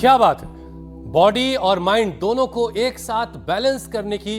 क्या बात है। बॉडी और माइंड दोनों को एक साथ बैलेंस करने की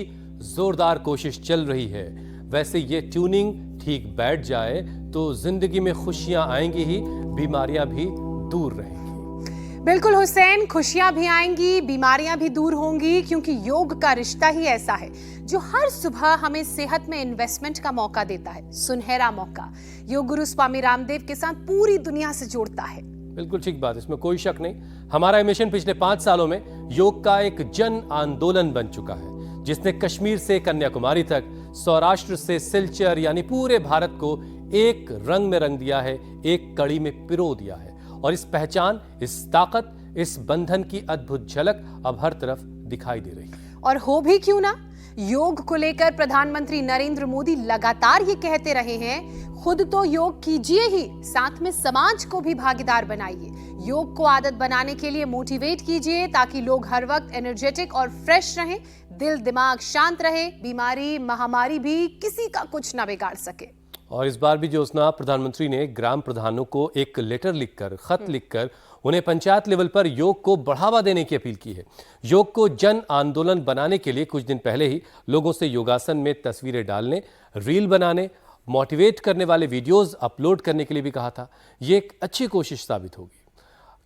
जोरदार कोशिश चल रही है। वैसे ये ट्यूनिंग ठीक बैठ जाए तो जिंदगी में खुशियां आएंगी ही, बीमारियां भी दूर रहेंगी। बिल्कुल हुसैन, खुशियां भी आएंगी, बीमारियां भी दूर होंगी, क्योंकि योग का रिश्ता ही ऐसा है जो हर सुबह हमें सेहत में इन्वेस्टमेंट का मौका देता है। सुनहरा मौका योग गुरु स्वामी रामदेव के साथ पूरी दुनिया से जोड़ता है। बिल्कुल ठीक बात, इसमें कोई शक नहीं। हमारा मिशन पिछले 5 सालों में योग का एक जन आंदोलन बन चुका है, जिसने कश्मीर से कन्याकुमारी तक, सौराष्ट्र से सिलचर यानी पूरे भारत को एक रंग में रंग दिया है, एक कड़ी में पिरो दिया है। और इस पहचान, इस ताकत, इस बंधन की अद्भुत झलक अब हर तरफ दिखाई दे रही है। और हो भी क्यों ना, योग को लेकर प्रधानमंत्री नरेंद्र मोदी लगातार ये कहते रहे हैं, खुद तो योग कीजिए ही, साथ में समाज को भी भागीदार बनाइए। योग को आदत बनाने के लिए मोटिवेट कीजिए ताकि लोग हर वक्त एनर्जेटिक और फ्रेश रहें, दिल दिमाग शांत रहे, बीमारी महामारी भी किसी का कुछ ना बिगाड़ सके। और इस बार भी ज्योत्सना, प्रधानमंत्री ने ग्राम प्रधानों को एक लेटर लिखकर, खत लिखकर उन्हें पंचायत लेवल पर योग को बढ़ावा देने की अपील की है। योग को जन आंदोलन बनाने के लिए कुछ दिन पहले ही लोगों से योगासन में तस्वीरें डालने, रील बनाने, मोटिवेट करने वाले वीडियोस अपलोड करने के लिए भी कहा था। ये एक अच्छी कोशिश साबित होगी,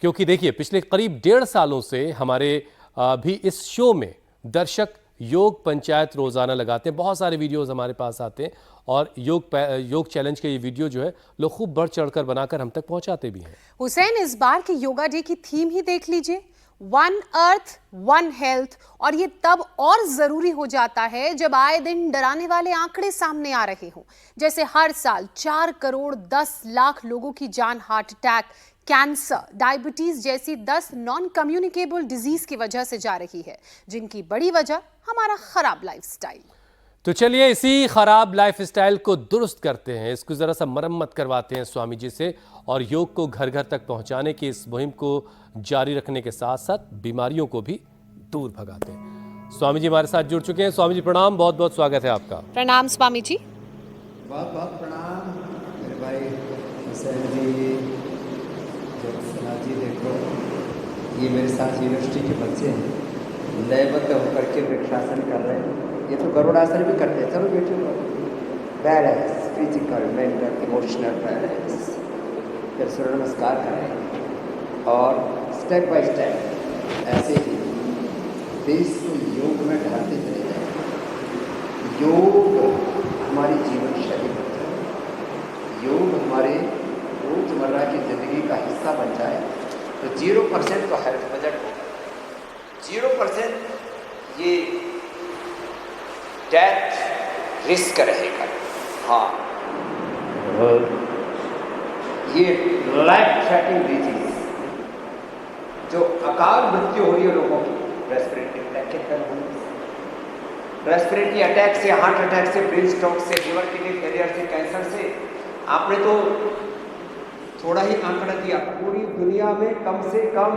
क्योंकि देखिए पिछले करीब 1.5 सालों से हमारे भी इस शो में दर्शक योग पंचायत रोजाना लगाते हैं। बहुत सारे वीडियोस हमारे पास आते हैं और योग चैलेंज के ये वीडियो जो है लोग खूब बढ़ चढ़कर बनाकर हम तक पहुंचाते भी हैं। हुसैन, इस बार के योगा डे की थीम ही देख लीजिए, 1 अर्थ 1 हेल्थ। और ये तब और जरूरी हो जाता है जब आए दिन डराने वाले आंकड़े सामने आ रहे हों, जैसे हर साल 4 करोड़ 10 लाख लोगों की जान हार्ट अटैक, कैंसर, डायबिटीज जैसी 10 नॉन कम्युनिकेबल डिजीज की वजह से जा रही है, जिनकी बड़ी वजह हमारा खराब लाइफस्टाइल। तो चलिए इसी खराब लाइफस्टाइल को दुरुस्त करते हैं, इसको जरा सा मरम्मत करवाते हैं स्वामी जी से, और योग को घर घर तक पहुंचाने की इस मुहिम को जारी रखने के साथ साथ बीमारियों को भी दूर भगाते हैं। स्वामी जी हमारे साथ जुड़ चुके हैं। स्वामी जी प्रणाम, बहुत बहुत स्वागत है आपका। प्रणाम स्वामी जी। बहुत बहुत प्रणाम मेरे भाई हुसैन जी, ज्योत्सना जी। देखो ये मेरे साथ यूनिवर्सिटी के बच्चे हैं, लयबद्ध होकर के वृक्षासन कर रहे हैं। ये तो गरुड़ासन भी करते हैं। चलो बेटे, balance, physical, mental, emotional balance. फिर सूर्य नमस्कार करें और स्टेप बाय स्टेप ऐसे ही देश को योग में ढालते चले जाएं। योग हमारी जीवन शैली बन जाए, योग हमारे रोजमर्रा की जिंदगी का हिस्सा बन जाए तो 0% तो हेल्थ बजट होगा, 0% ये डेथ रिस्क रहेगा। हाँ, ये लाइफ थ्रेटनिंग डिजीज जो अकाल मृत्यु हो रही है लोगों की, रेस्पिरेटरी रेस्पिरेटरी अटैक से, हार्ट अटैक से, ब्रेन स्ट्रोक से, लिवर किडनी फेलियर से, कैंसर से। आपने तो थोड़ा ही आंकड़ा दिया, पूरी दुनिया में कम से कम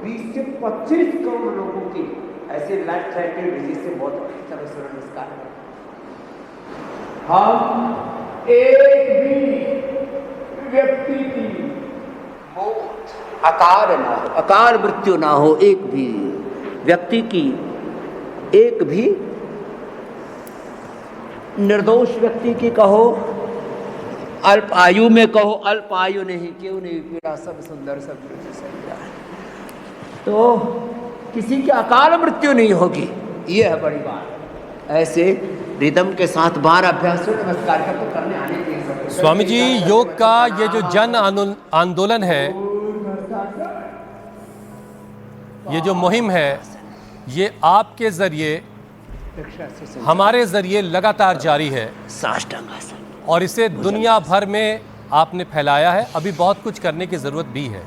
20 से 25 करोड़ लोगों की ऐसे लाइफ थ्रेटनिंग डिजीज से मौत होती है। चलो सूर्य नमस्कार। हम एक भी व्यक्ति की मौत अकाल ना हो, अकाल मृत्यु ना हो, एक भी व्यक्ति की, एक भी निर्दोष व्यक्ति की कहो, अल्प आयु में कहो, अल्प आयु नहीं, क्यों नहीं, पीड़ा सब सुंदर सब है, तो किसी की अकाल मृत्यु नहीं होगी। ये है बड़ी बात। ऐसे रिदम के साथ 12 अभ्यास नमस्कार का तो करने आने के। स्वामी जी, योग का ये जो जन आंदोलन है, ये जो मुहिम है, ये आपके जरिए, हमारे जरिए लगातार जारी है, और इसे दुनिया भर में आपने फैलाया है। अभी बहुत कुछ करने की जरूरत भी है,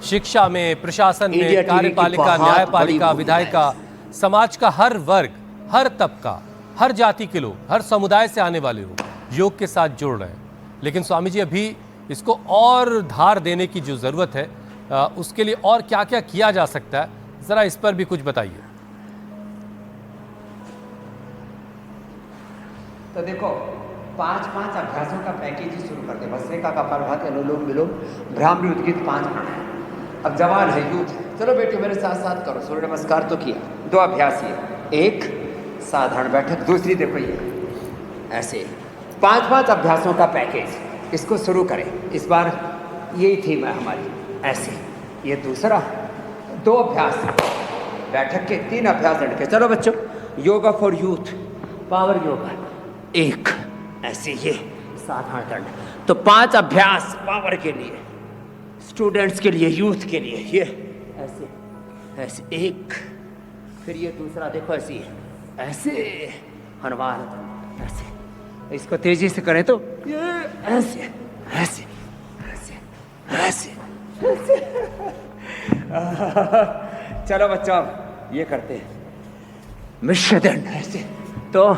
शिक्षा में, प्रशासन में, कार्यपालिका, न्यायपालिका, विधायिका, समाज का हर वर्ग, हर तबका, हर जाति के लोग, हर समुदाय से आने वाले लोग योग के साथ जुड़ रहे हैं। लेकिन स्वामी जी अभी इसको और धार देने की जो जरूरत है, उसके लिए और क्या क्या किया जा सकता है, जरा इस पर भी कुछ बताइए। तो देखो, 5 अभ्यासों का पैकेज ही शुरू करते। भस्त्रिका, कपालभाति, अनुलोम विलोम, भ्रामरी, उद्गीत, 5 प्राणायाम। अब जवान है, यूथ है। चलो बेटियों मेरे साथ साथ करो। सूर्य नमस्कार तो किया, 2 अभ्यास ये, एक साधारण बैठक, दूसरी देखो ये ऐसे 5-5 अभ्यासों का पैकेज। इसको शुरू करें। इस बार यही थीम है हमारी, ऐसे। ये दूसरा 2 अभ्यास बैठक के, 3 अभ्यास लड़के। चलो बच्चों, yoga for youth, power yoga, एक ऐसे ये साधारण दंड। तो 5 अभ्यास पावर के लिए, स्टूडेंट्स के लिए, यूथ के लिए, ये ऐसे ऐसे एक। फिर ये दूसरा देखो ऐसे ऐसे हनुमान दंड, ऐसे। इसको तेजी से करें तो ये ऐसे ऐसे ऐसे ऐसे ऐसे। चलो बच्चों ये करते हैं मिश्र दंड, ऐसे। तो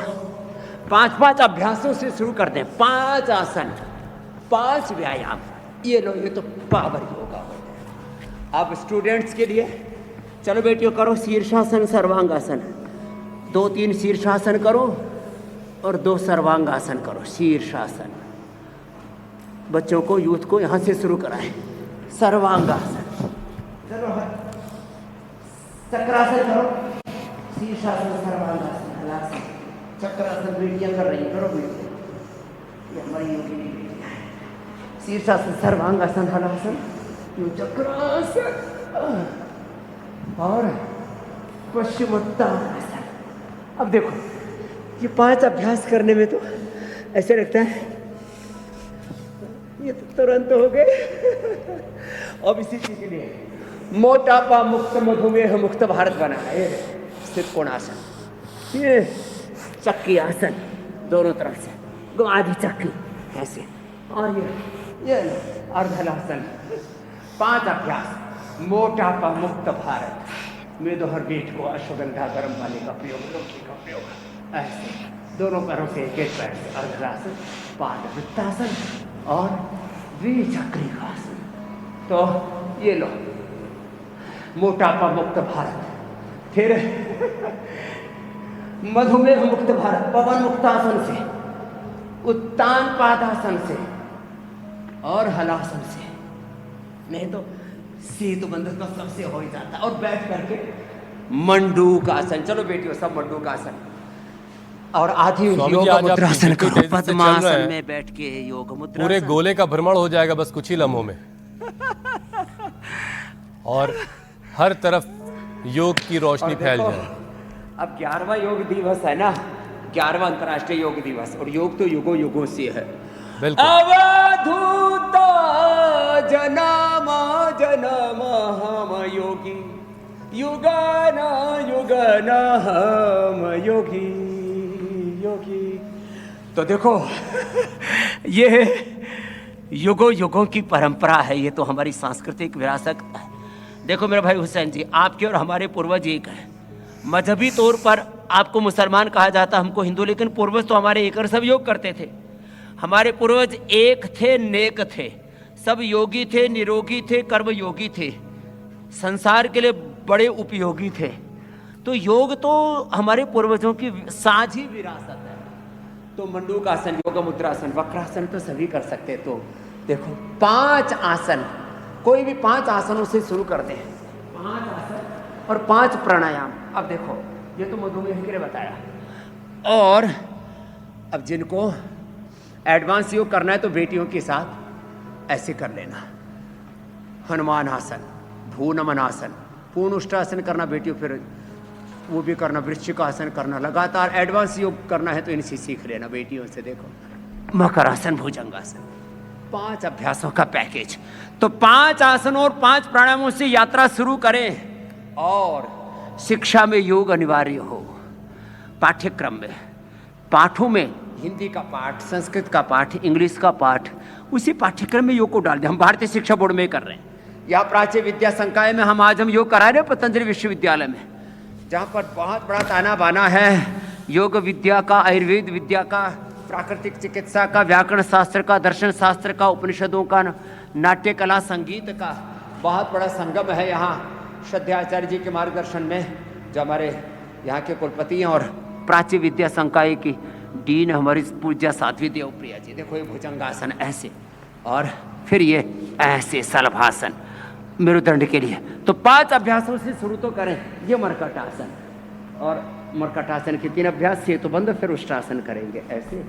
5-5 अभ्यासों से शुरू कर दें। 5 आसन, 5 व्यायाम। ये लो, ये तो पावर योगा हो गया। अब स्टूडेंट्स के लिए चलो बेटियों करो शीर्षासन, सर्वांगासन। 2-3 शीर्षासन करो और 2 सर्वांगासन करो। शीर्षासन बच्चों को, यूथ को यहाँ से शुरू कराएं। सर्वांगासन, चलो चक्रासन करो, शीर्षासन, सर्वांगासन, हलासन, चक्रासन। बेटियां कर रही, करो बेटियां, ये हमारी योगिनी बेटियां हैं। शीर्षासन, सर्वांगासन, हलासन, चक्रासन और पश्चिमोत्तानासन। अब देखो ये 5 अभ्यास करने में तो ऐसे लगता है ये तो तुरंत हो गए। अब इसी चीज के लिए मोटापा मुक्त, मधुमेह मुक्त भारत बना है। स्थित कोणासन, ये चक्की आसन, दोनों तरफ से आधी चक्की ऐसे। और ये अर्धलासन। 5 अभ्यास, मोटापा मुक्त भारत में। हर बीट को अश्वगंधा गर्म पानी का प्रयोग, लौकी का प्रयोग, ऐसे दोनों पैरों से एक एक पैर से अर्धलासन, पादवृत्तासन और द्विचक्रिकासन। तो ये लो मोटापा मुक्त भारत। फिर मधुमेह मुक्त भारत, पवन मुक्तासन से, उत्तान पादासन से और हलासन से। नहीं तो सेतुबंध तो सबसे हो ही जाता। और बैठ करके मंडूक आसन। चलो बेटियों सब मंडूक आसन और आधी योग मुद्रासन करो। पद्मासन में बैठ के योग मुद्रा, पूरे गोले का भ्रमण हो जाएगा बस कुछ ही लम्हों में। और हर तरफ योग की रोशनी फैल जाए। अब 11वां योग दिवस है ना, 11वां अंतर्राष्ट्रीय योग दिवस। और योग तो युगों युगों से है। बिल्कुल। अवधूत जन्म जन्म हम योगी, युगन युगन हम योगी योगी। तो देखो ये युगों युगों की परंपरा है, ये तो हमारी सांस्कृतिक विरासत है। देखो मेरे भाई हुसैन जी, आपके और हमारे पूर्वज एक हैं। मजहबी तौर पर आपको मुसलमान कहा जाता, हमको हिंदू, लेकिन पूर्वज तो हमारे एक और सब योग करते थे। हमारे पूर्वज एक थे, नेक थे, सब योगी थे, निरोगी थे, कर्म योगी थे, संसार के लिए बड़े उपयोगी थे। तो योग तो हमारे पूर्वजों की साझी विरासत है। तो मंडूक आसन, योग मुद्रासन, वक्रासन तो सभी कर सकते। तो देखो 5 आसन, कोई भी 5 आसनों से शुरू कर दें। 5 आसन और 5 प्राणायाम। अब देखो ये तो मधुमेह के लिए बताया। और अब जिनको एडवांस योग करना है तो बेटियों के साथ ऐसे कर लेना। हनुमान आसन, भूनमन आसन, पूर्णुष्टासन करना बेटियों, फिर वो भी करना, वृश्चिक आसन करना। लगातार एडवांस योग करना है तो इनसे सीख लेना बेटियों से। देखो मकर आसन, भुजंगासन, 5 अभ्यासों का पैकेज। तो 5 आसनों और 5 प्राणायामों से यात्रा शुरू करें। और शिक्षा में योग अनिवार्य हो। पाठ्यक्रम में, पाठों में हिंदी का पाठ, संस्कृत का पाठ, इंग्लिश का पाठ, उसी पाठ्यक्रम में योग को डाल दें। हम भारतीय शिक्षा बोर्ड में कर रहे हैं, या प्राच्य विद्या संकाय में हम योग करा रहे हैं, पतंजलि विश्वविद्यालय में, जहाँ पर बहुत बड़ा ताना बाना है योग विद्या का, आयुर्वेद विद्या का, प्राकृतिक चिकित्सा का, व्याकरण शास्त्र का, दर्शन शास्त्र का, उपनिषदों का, नाट्य कला, संगीत का बहुत बड़ा संगम है यहाँ श्रद्धाचार्य जी के मार्गदर्शन में, जो हमारे यहाँ के कुलपति हैं और प्राच्य विद्या संकाय की डीन हमारी पूज्या साध्वी देवप्रिया जी। देखो ये भुजंगासन ऐसे, और फिर ये ऐसे सलभासन, मेरुदंड के लिए। तो 5 अभ्यासों से शुरू तो करें। ये मरकटासन, और मरकटासन के 3 अभ्यास से तो बंद, फिर उष्ट्रासन करेंगे ऐसे।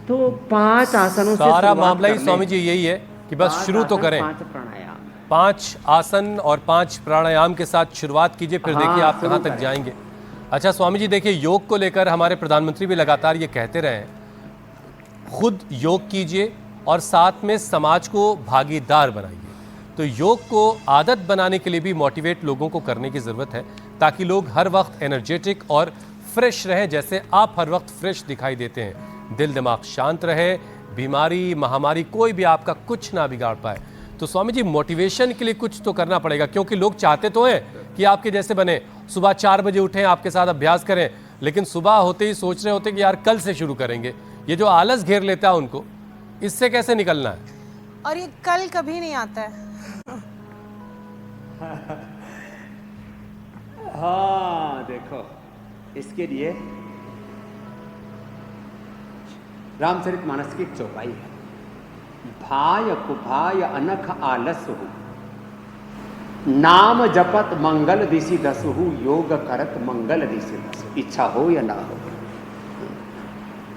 तो 5 आसनों से सारा शुरुआत मामला ही करने। स्वामी जी यही है कि बस 5 शुरू तो आसन, करें। 5 प्राणायाम। 5 आसन और 5 प्राणायाम के साथ शुरुआत कीजिए, फिर हाँ, देखिए आप शुरू कहाँ तक करें। जाएंगे। अच्छा स्वामी जी, देखिए योग को लेकर हमारे प्रधानमंत्री भी लगातार ये कहते रहे हैं, खुद योग कीजिए और साथ में समाज को भागीदार बनाइए। तो योग को आदत बनाने के लिए भी मोटिवेट लोगों को करने की ज़रूरत है, ताकि लोग हर वक्त एनर्जेटिक और फ्रेश रहें, जैसे आप हर वक्त फ्रेश दिखाई देते हैं। दिल दिमाग शांत रहे, बीमारी महामारी कोई भी आपका कुछ ना बिगाड़ पाए। तो स्वामी जी, मोटिवेशन के लिए कुछ तो करना पड़ेगा, क्योंकि लोग चाहते तो हैं कि आपके जैसे बने, सुबह 4 बजे उठें, आपके साथ अभ्यास करें, लेकिन सुबह होते ही सोच रहे होते कि यार कल से शुरू करेंगे। ये जो आलस घेर लेता है उनको, इससे कैसे निकलना है? और ये कल कभी नहीं आता है। हाँ देखो, इसके लिए रामचरितमानस की एक चौपाई है। भाय कुभाय अनख आलसहु, नाम जपत मंगल दिशि दसहु, योग करत मंगल दिशि दसहु। इच्छा हो या ना हो,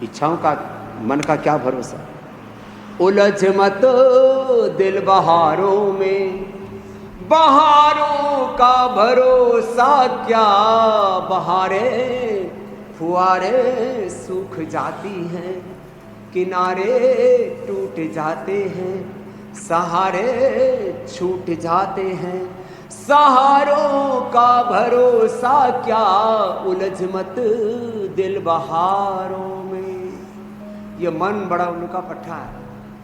इच्छाओं का मन का क्या भरोसा। उलझ मत दिल बहारों में, बहारों का भरोसा क्या। बहारें फुआरे सूख जाती हैं, किनारे टूट जाते हैं, सहारे छूट जाते हैं। सहारों का भरोसा क्या, उलझ मत दिल बहारों में। ये मन बड़ा उनका पट्टा है।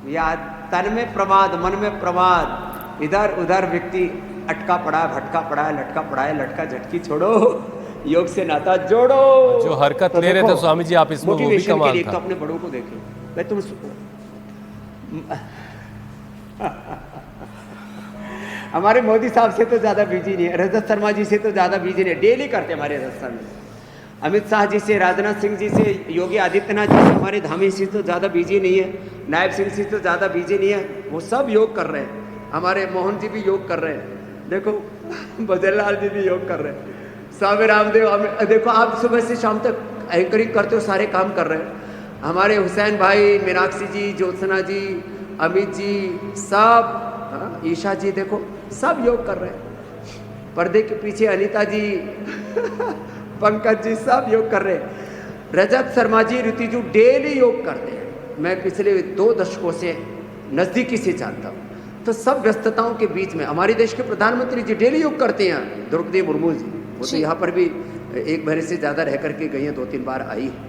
या तन में प्रमाद, मन में प्रमाद, इधर उधर व्यक्ति अटका पड़ा, भटका पड़ा है, लटका पड़ा है। लटका झटकी छोड़ो, योग से नाता जोड़ो। जो हरकत ले रहे थे स्वामी जी आप इसमें, वो भी मोटिवेशन के कमाल लिए था। तो अपने बड़ों को देखो भाई। तुम हमारे मोदी साहब से तो ज्यादा बिजी नहीं है, रजत शर्मा जी से तो ज्यादा बिजी नहीं है, डेली करते हमारे राजस्थान में। अमित शाह जी से, राजनाथ सिंह जी से, योगी आदित्यनाथ जी से, हमारे धामी से तो ज़्यादा बिजी नहीं है, नायब सिंह से तो ज़्यादा बिजी नहीं है। वो सब योग कर रहे हैं। हमारे मोहन जी भी योग कर रहे हैं, देखो भजनलाल जी भी योग कर रहे हैं, स्वामी रामदेव, देखो आप सुबह से शाम तक एंकरिंग करते हो, सारे काम कर रहे हैं। हमारे हुसैन भाई, मीनाक्षी जी, ज्योत्सना जी, अमित जी, सब, ईशा जी, देखो सब योग कर रहे हैं। पर्दे के पीछे अनीता जी पंकज जी सब योग कर रहे हैं। रजत शर्मा जी, ऋतिजू डेली योग करते हैं। मैं पिछले 2 दशकों से नज़दीकी से जानता हूँ। तो सब व्यस्तताओं के बीच में हमारे देश के प्रधानमंत्री जी डेली योग करते हैं। द्रौपदी मुर्मू जी, वो तो यहाँ पर भी 1 महीने से ज़्यादा रह करके गई हैं, 2-3 बार आई है।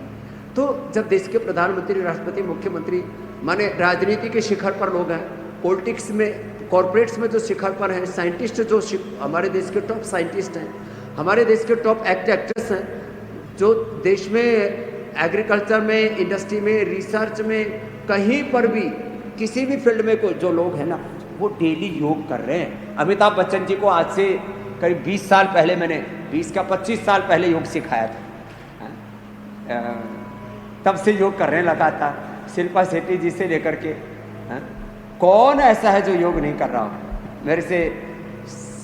तो जब देश के प्रधानमंत्री, राष्ट्रपति, मुख्यमंत्री, माने राजनीति के शिखर पर लोग हैं, पॉलिटिक्स में, कॉरपोरेट्स में जो शिखर पर हैं, साइंटिस्ट जो हमारे देश के टॉप साइंटिस्ट हैं, हमारे देश के टॉप एक्टर्स हैं, जो देश में एग्रीकल्चर में, इंडस्ट्री में, रिसर्च में, कहीं पर भी किसी भी फील्ड में कोई जो लोग हैं ना, वो डेली योग कर रहे हैं। अमिताभ बच्चन जी को आज से करीब 20 साल पहले मैंने 20 का 25 साल पहले योग सिखाया था। तब से योग कर रहे हैं लगातार। शिल्पा शेट्टी जी से लेकर के, कौन ऐसा है जो योग नहीं कर रहा हो। मेरे से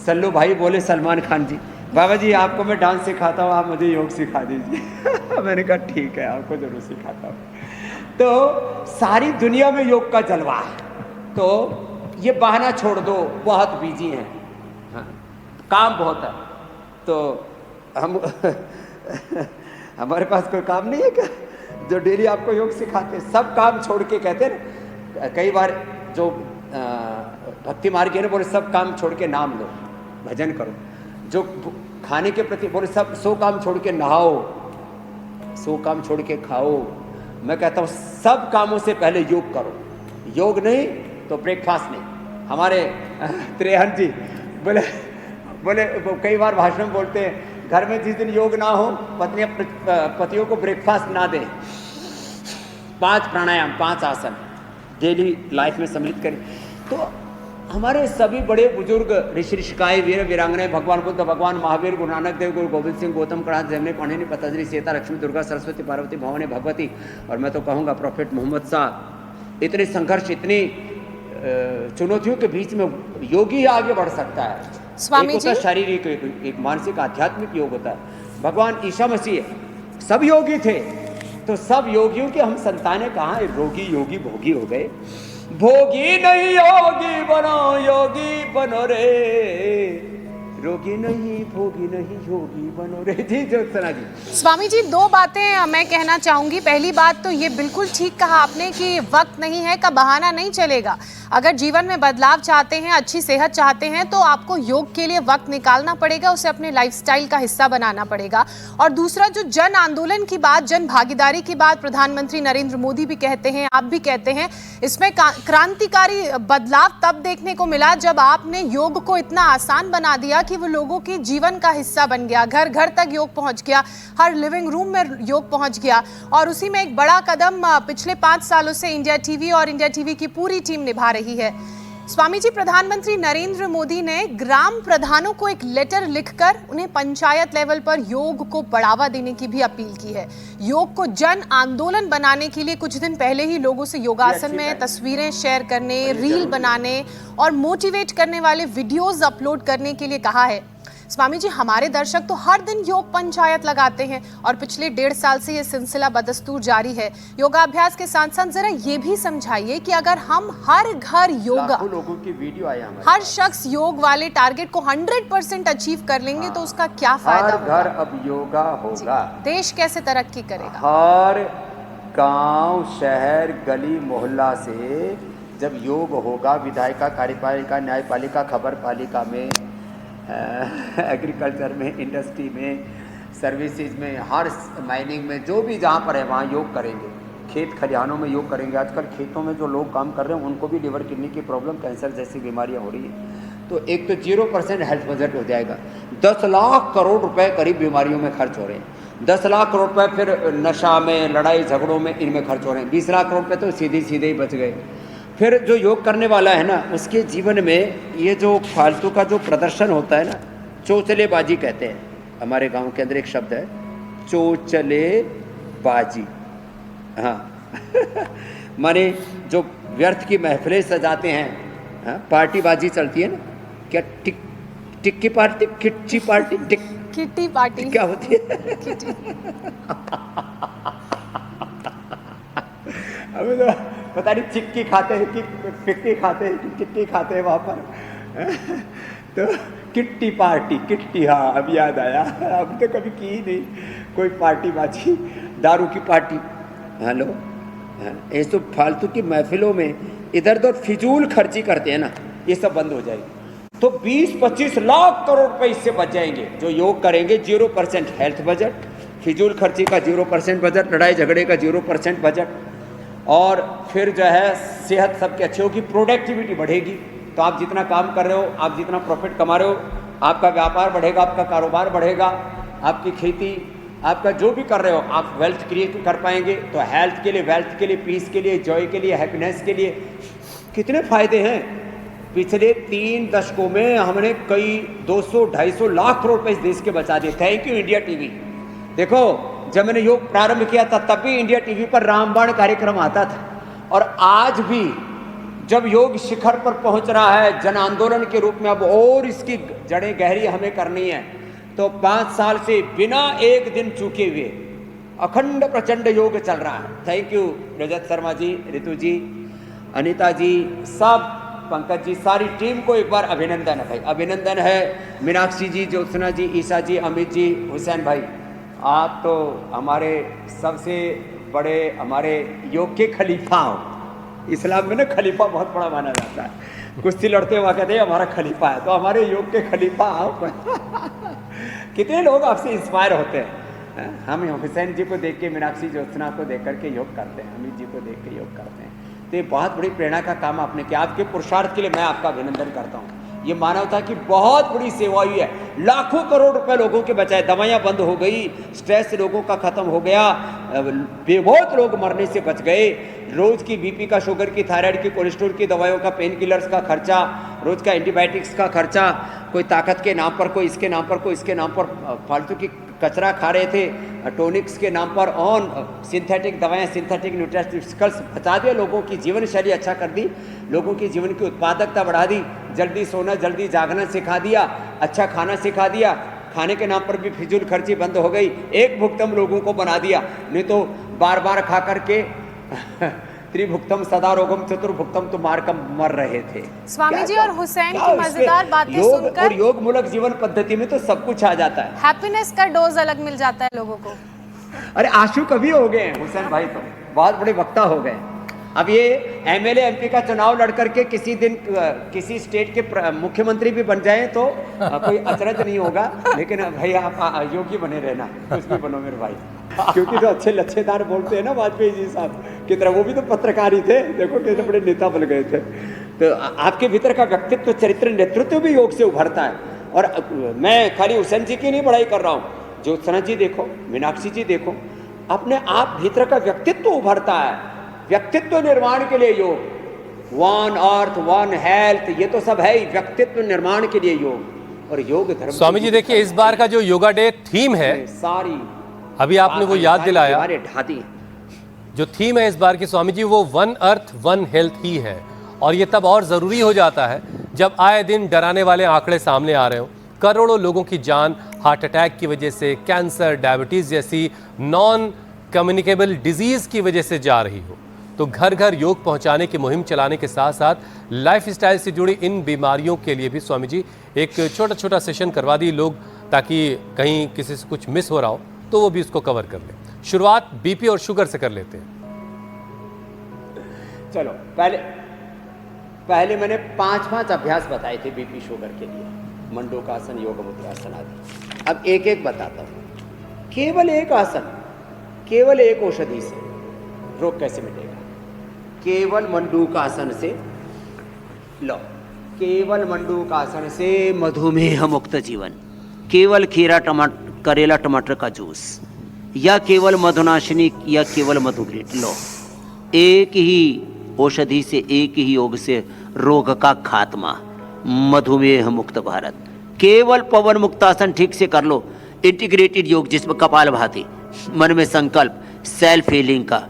सल्लू भाई बोले, सलमान खान जी, बाबा जी आपको मैं डांस सिखाता हूँ, आप मुझे योग सिखा दीजिए। मैंने कहा ठीक है, आपको जरूर सिखाता हूँ। तो सारी दुनिया में योग का जलवा है। तो ये बहाना छोड़ दो, बहुत बिजी हैं, काम बहुत है। तो हम हमारे पास कोई काम नहीं है क्या जो डेली आपको योग सिखाते? सब काम छोड़ के कहते हैं। कई बार जो भक्ति मार्ग है ना, बोले सब काम छोड़ के नाम लो, भजन करो। जो खाने के प्रति बोले सब 100 काम छोड़ के नहाओ, 100 काम छोड़ के खाओ। मैं कहता हूँ सब कामों से पहले योग करो। योग नहीं तो ब्रेकफास्ट नहीं। हमारे त्रेहन जी बोले कई बार भाषण में बोलते हैं, घर में जिस दिन योग ना हो, पत्नियां पतियों को ब्रेकफास्ट ना दें। 5 प्राणायाम, 5 आसन डेली लाइफ में सम्मिलित करें। तो हमारे सभी बड़े बुजुर्ग, ऋषि ऋषिकाएं, वीर वीरांगनाएं, भगवान बुद्ध, भगवान महावीर, गुरु नानक देव, गुरु गोविंद सिंह, गौतम कणाद, जमने, पाणिनि, पतंजलि, सीता, लक्ष्मी, दुर्गा, सरस्वती, पार्वती, भवानी, भगवती, और मैं तो कहूँगा प्रॉफेट मोहम्मद साहब, इतने संघर्ष, इतनी चुनौतियों के बीच में योगी ही आगे बढ़ सकता है। स्वामी एक होता है जी। शारीरिक, एक मानसिक आध्यात्मिक योग होता है। भगवान ईसा मसीह सब योगी थे, तो सब योगियों के हम संतानें कहाँ है? रोगी योगी भोगी हो गए। भोगी नहीं योगी बनो, योगी बनो रे, रोगी नहीं भोगी नहीं योगी बनो रे। जी ज्योत्सना जी। स्वामी जी, दो बातें मैं कहना चाहूंगी। पहली बात तो ये बिल्कुल ठीक कहा आपने कि वक्त नहीं है का बहाना नहीं चलेगा। अगर जीवन में बदलाव चाहते हैं, अच्छी सेहत चाहते हैं, तो आपको योग के लिए वक्त निकालना पड़ेगा, उसे अपने लाइफस्टाइल का हिस्सा बनाना पड़ेगा। और दूसरा, जो जन आंदोलन की बात, जन भागीदारी की बात प्रधानमंत्री नरेंद्र मोदी भी कहते हैं, आप भी कहते हैं, इसमें क्रांतिकारी बदलाव तब देखने को मिला जब आपने योग को इतना आसान बना दिया कि वो लोगों के जीवन का हिस्सा बन गया। घर घर तक योग पहुंच गया, हर लिविंग रूम में योग पहुंच गया। और उसी में एक बड़ा कदम पिछले 5 सालों से इंडिया टीवी और इंडिया टीवी की पूरी टीम निभा रही है। स्वामी जी, प्रधानमंत्री नरेंद्र मोदी ने ग्राम प्रधानों को एक लेटर लिखकर उन्हें पंचायत लेवल पर योग को बढ़ावा देने की भी अपील की है। योग को जन आंदोलन बनाने के लिए कुछ दिन पहले ही लोगों से योगासन में तस्वीरें शेयर करने, रील बनाने और मोटिवेट करने वाले वीडियोस अपलोड करने के लिए कहा है। स्वामी जी, हमारे दर्शक तो हर दिन योग पंचायत लगाते हैं और पिछले 1.5 साल से ये सिलसिला बदस्तूर जारी है। योगाभ्यास के साथ साथ जरा ये भी समझाइए कि अगर हम हर घर योगा, लाखों लोगों की वीडियो आया हमारे हर शख्स योग वाले टारगेट को 100% अचीव कर लेंगे तो उसका क्या फायदा हर होगा? घर अब योगा होगा। देश कैसे तरक्की करेगा? हर गांव, शहर, गली, मोहल्ला से जब योग होगा, विधायिका, कार्यपालिका, न्यायपालिका, खबर पालिका में, एग्रीकल्चर में, इंडस्ट्री में, सर्विसेज में, हर माइनिंग में, जो भी जहाँ पर है वहाँ योग करेंगे। खेत खलिहानों में योग करेंगे। आजकल खेतों में जो लोग काम कर रहे हैं उनको भी लिवर किडनी की प्रॉब्लम, कैंसर जैसी बीमारियाँ हो रही हैं। तो एक तो 0% हेल्थ बजट हो जाएगा। 10 लाख करोड़ रुपए करीब बीमारियों में खर्च हो रहे हैं। 10 लाख करोड़ रुपए फिर नशा में, लड़ाई झगड़ों में, इनमें खर्च हो रहे हैं। 20 लाख करोड़ रुपए तो सीधे सीधे ही बच गए। फिर जो योग करने वाला है ना, उसके जीवन में ये जो फालतू का जो प्रदर्शन होता है ना, चोचलेबाजी कहते हैं। हमारे गांव के अंदर एक शब्द है, चोचलेबाजी। हाँ माने जो व्यर्थ की महफिलें सजाते हैं, हाँ, पार्टीबाजी चलती है ना, क्या टिक्की पार्टी, किट्ची पार्टी, किट्टी पार्टी क्या होती है? अभी तो पता नहीं चिक्की खाते हैं कि पिक्की खाते हैं कि किट्टी खाते हैं वहाँ पर। तो किट्टी पार्टी, किट्टी, हाँ अब याद आया। अब तो कभी की ही नहीं कोई पार्टी बाजी, दारू की पार्टी। हेलो, ये सब फालतू की महफिलों में इधर उधर फिजूल खर्ची करते हैं ना, ये सब बंद हो जाएगी। तो 20-25 लाख करोड़ रुपए इससे बच जाएंगे जो योग करेंगे। 0% हेल्थ बजट, फिजूल खर्ची का 0% बजट, लड़ाई झगड़े का 0% बजट, और फिर जो है सेहत सबकी अच्छी होगी, प्रोडक्टिविटी बढ़ेगी। तो आप जितना काम कर रहे हो, आप जितना प्रॉफिट कमा रहे हो, आपका व्यापार बढ़ेगा, आपका कारोबार बढ़ेगा, आपकी खेती, आपका जो भी कर रहे हो, आप वेल्थ क्रिएट कर पाएंगे। तो हेल्थ के लिए, वेल्थ के लिए, पीस के लिए, जॉय के लिए, हैप्पीनेस के लिए कितने फायदे हैं। पिछले 3 दशकों में हमने कई 200-250 लाख करोड़ रुपए इस देश के बचा दिए। Thank you India TV. देखो, जब मैंने योग प्रारंभ किया था तब भी इंडिया टीवी पर रामबाण कार्यक्रम आता था, और आज भी जब योग शिखर पर पहुंच रहा है जन आंदोलन के रूप में, अब और इसकी जड़ें गहरी हमें करनी है, तो 5 साल से बिना एक दिन चूके हुए अखंड प्रचंड योग चल रहा है। थैंक यू रजत शर्मा जी, ऋतु जी, अनीता जी, सब, पंकज जी, सारी टीम को एक बार अभिनंदन है भाई, अभिनंदन है। मीनाक्षी जी, ज्योत्सना जी, ईशा जी, अमित जी, हुसैन भाई, आप तो हमारे सबसे बड़े, हमारे योग के खलीफा हो। इस्लाम में ना खलीफा बहुत बड़ा माना जाता है। कुश्ती लड़ते हुआ कहते हैं हमारा खलीफा है, तो हमारे योग के खलीफा आप। कितने लोग आपसे इंस्पायर होते हैं। हम हुसैन जी को देख के, मीनाक्षी ज्योत्सना को देख करके योग करते हैं, अमित जी को देख के योग करते हैं। तो ये बहुत बड़ी प्रेरणा का काम आपने किया। आपके पुरुषार्थ के लिए मैं आपका अभिनंदन करता हूँ। ये मानवता की बहुत बड़ी सेवा हुई है। लाखों करोड़ रुपए लोगों के बचाए, दवाइयाँ बंद हो गई, स्ट्रेस लोगों का खत्म हो गया, बहुत लोग मरने से बच गए। रोज की बीपी का, शुगर की, थायराइड की, कोलेस्ट्रॉल की दवाइयों का, पेन किलर्स का खर्चा, रोज का एंटीबायोटिक्स का खर्चा, कोई ताकत के नाम पर, कोई इसके नाम पर, कोई इसके नाम पर फालतू की कचरा खा रहे थे टॉनिक्स के नाम पर, ऑन सिंथेटिक दवाएं, सिंथेटिक न्यूट्रिशनल्स बचा दिया, लोगों की जीवन शैली अच्छा कर दी, लोगों की जीवन की उत्पादकता बढ़ा दी, जल्दी सोना जल्दी जागना सिखा दिया, अच्छा खाना सिखा दिया, खाने के नाम पर भी फिजूल खर्ची बंद हो गई, एक भुक्तम लोगों को बना दिया। नहीं तो बार बार खा करके त्रिभुक्तम सदा रोगम चतुर्भुक्तम तो मार कर मर रहे थे। स्वामी जी और हुसैन क्या की इसमें मजेदार बातें योग सुनकर और योग मूलक जीवन पद्धति में तो सब कुछ आ जाता है। हैप्पीनेस का डोज अलग मिल जाता है लोगों को। अरे आंसू कभी हो गए हैं हुसैन भाई, तो बहुत बड़े वक्ता हो गए। अब ये एमएलए एमपी का चुनाव लड़ करके किसी दिन किसी स्टेट के मुख्यमंत्री भी बन जाएं तो कोई अचरज नहीं होगा, लेकिन भाई आप योगी बने रहना, कुछ भी बनो मेरे भाई, क्योंकि जो अच्छे लच्छेदार बोलते हैं ना वाजपेयी जी साहब की तरह, वो भी तो पत्रकार ही थे, देखो कितने बड़े नेता बन गए थे। तो आपके भीतर का व्यक्तित्व, चरित्र, नेतृत्व भी योग से उभरता है। और मैं खाली हुसैन जी की नहीं बड़ाई कर रहा हूँ, ज्योत्सना जी देखो, मीनाक्षी जी देखो, अपने आप भीतर का व्यक्तित्व उभरता है। व्यक्तित्व निर्माण के लिए योग, वन अर्थ वन हेल्थ, ये तो सब है ही व्यक्तित्व निर्माण के लिए योग। और योग धर्म। स्वामी जी देखिए, इस बार का जो योगा डे थीम है, सारी अभी आपने वो याद दिलाया, ढाती जो थीम है इस बार की स्वामी जी, वो वन अर्थ वन हेल्थ ही है। और ये तब और ज़रूरी हो जाता है जब आए दिन डराने वाले आंकड़े सामने आ रहे हो। करोड़ों लोगों की जान हार्ट अटैक की वजह से, कैंसर, डायबिटीज़ जैसी नॉन कम्युनिकेबल डिजीज़ की वजह से जा रही हो। तो घर घर योग पहुंचाने की मुहिम चलाने के साथ साथ लाइफस्टाइल से जुड़ी इन बीमारियों के लिए भी स्वामी जी एक छोटा छोटा सेशन करवा दी लोग, ताकि कहीं किसी से कुछ मिस हो रहा हो तो वो भी उसको कवर कर ले। शुरुआत बीपी और शुगर से कर लेते हैं। चलो पहले मैंने 5 अभ्यास बताए थे बीपी शुगर के लिए, मंडूकासन, योग मुद्रासन आदि। अब एक एक बताता हूँ। केवल एक आसन, केवल एक औषधि से रोग कैसे मिटेगा? केवल मंडूकासन से लो, केवल मंडूकासन से मधुमेह मुक्त जीवन, केवल खीरा टमाटर, करेला टमाटर का जूस, या केवल मधुनाशिनी, या केवल मधुग्रेट लो। एक ही औषधि से, एक ही योग से रोग का खात्मा, मधुमेह मुक्त भारत। केवल पवन मुक्तासन ठीक से कर लो, इंटीग्रेटेड योग जिसमें कपालभाति, मन में संकल्प, सेल्फ हीलिंग का।